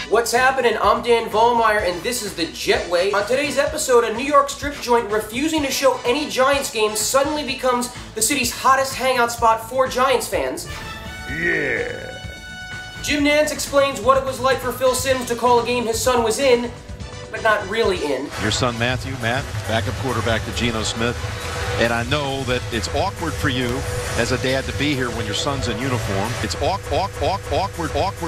What's happening? I'm Dan VOLLMAYER, and this is the JETway. On today's episode, a New York strip joint refusing to show any Giants games suddenly becomes the city's hottest hangout spot for Giants fans. Yeah. Jim Nantz explains what it was like for Phil Simms to call a game his son was in, but not really in. Your son Matthew, Matt, backup quarterback to Geno Smith. And I know that it's awkward for you as a dad to be here when your son's in uniform. It's awkward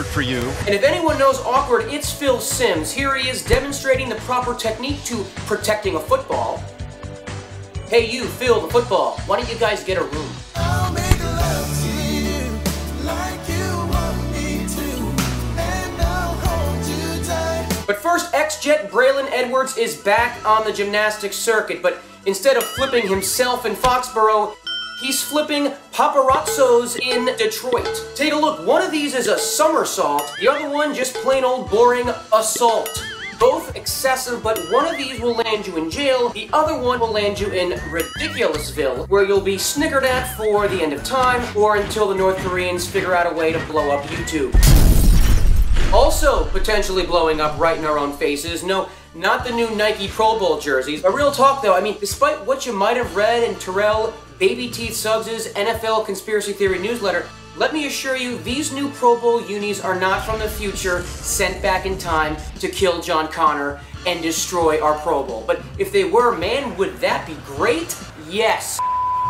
for you. And if anyone knows awkward, it's Phil Simms. Here he is demonstrating the proper technique to protecting a football. Hey you, Phil, the football, why don't you guys get a room? I'll make love to you like you want me to, and I'll hold you tight. But first, ex-Jet Braylon Edwards is back on the gymnastics circuit, but instead of flipping himself in Foxborough, he's flipping paparazzos in Detroit. Take a look, one of these is a somersault, the other one just plain old boring assault. Both excessive, but one of these will land you in jail, the other one will land you in Ridiculousville, where you'll be snickered at for the end of time, or until the North Koreans figure out a way to blow up YouTube. Also potentially blowing up right in our own faces, no, not the new Nike Pro Bowl jerseys. But real talk though, I mean, despite what you might have read in Terrell Baby Teeth Suggs' NFL Conspiracy Theory newsletter, let me assure you, these new Pro Bowl unis are not from the future, sent back in time to kill John Connor and destroy our Pro Bowl. But if they were, man, would that be great? Yes.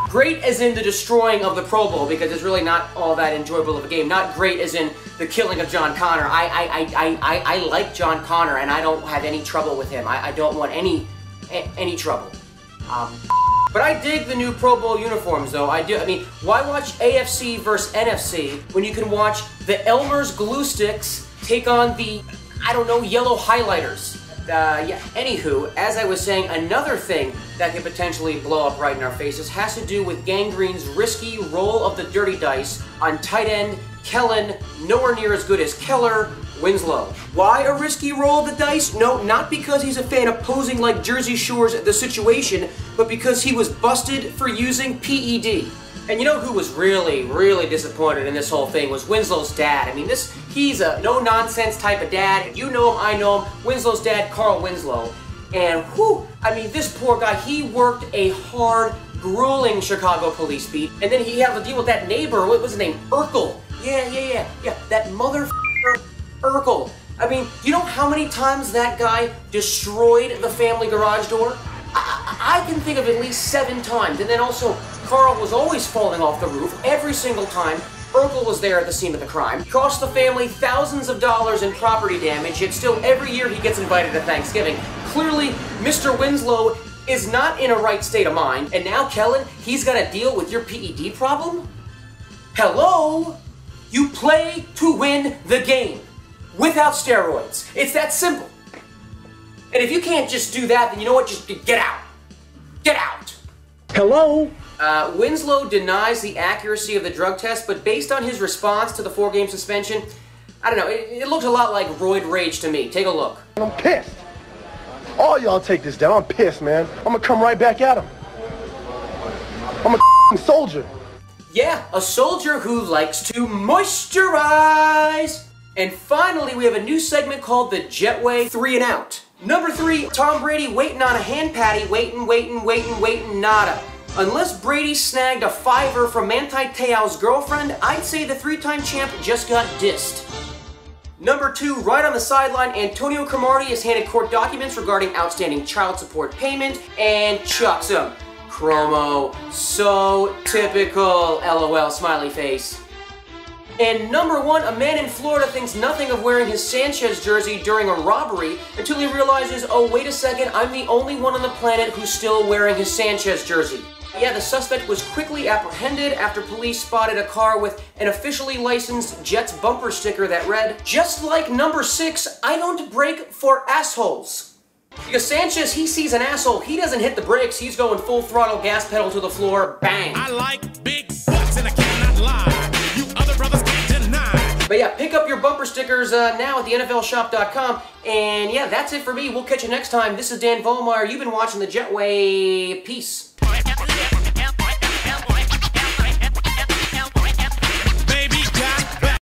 Great as in the destroying of the Pro Bowl, because it's really not all that enjoyable of a game. Not great as in the killing of John Connor. I like John Connor, and I don't have any trouble with him. I don't want any trouble. But I dig the new Pro Bowl uniforms, though. I do. I mean, why watch AFC versus NFC when you can watch the Elmer's glue sticks take on the, I don't know, yellow highlighters? Yeah, anywho, as I was saying, another thing that could potentially blow up right in our faces has to do with Gangrene's risky roll of the dirty dice on tight end Kellen, nowhere near as good as Kellen Winslow. Why a risky roll of the dice? No, not because he's a fan of posing like Jersey Shore's The Situation, but because he was busted for using PED. And you know who was really disappointed in this whole thing was Winslow's dad. I mean, he's a no-nonsense type of dad. You know him, I know him. Winslow's dad, Carl Winslow. And whew, I mean, this poor guy, he worked a hard, grueling Chicago police beat, and then he had to deal with that neighbor, what was his name, Urkel. Yeah, that motherfucker Urkel. I mean, you know how many times that guy destroyed the family garage door? I can think of at least 7 times, and then also, Carl was always falling off the roof every single time Urkel was there at the scene of the crime. Cost the family thousands of dollars in property damage, yet still every year he gets invited to Thanksgiving. Clearly, Mr. Winslow is not in a right state of mind, and now Kellen, he's got to deal with your PED problem? Hello? You play to win the game, without steroids. It's that simple. And if you can't just do that, then you know what, just get out. Get out. Hello? Winslow denies the accuracy of the drug test, but based on his response to the 4-game suspension, I don't know, it looked a lot like roid rage to me. Take a look. I'm pissed. All y'all take this down. I'm pissed, man. I'm gonna come right back at him. I'm a soldier. Yeah, a soldier who likes to moisturize. And finally, we have a new segment called the JETway 3 and Out. Number 3, Tom Brady waiting on a hand patty, waiting, nada. Unless Brady snagged a $5 from Manti Te'o's girlfriend, I'd say the 3-time champ just got dissed. Number 2, right on the sideline, Antonio Cromartie is handed court documents regarding outstanding child support payment and chucks him. Chromo, so typical, LOL, smiley face. And number 1, a man in Florida thinks nothing of wearing his Sanchez jersey during a robbery until he realizes, oh wait a second, I'm the only one on the planet who's still wearing his Sanchez jersey. Yeah, the suspect was quickly apprehended after police spotted a car with an officially licensed Jets bumper sticker that read, "Just like number 6, I don't brake for assholes." Because Sanchez, he sees an asshole, he doesn't hit the brakes, he's going full throttle, gas pedal to the floor, bang. I like big butts and I cannot lie. You other brothers can't deny. But yeah, pick up your bumper stickers now at the NFLshop.com. And yeah, that's it for me. We'll catch you next time. This is Dan VOLLMAYER. You've been watching the JETway. Peace.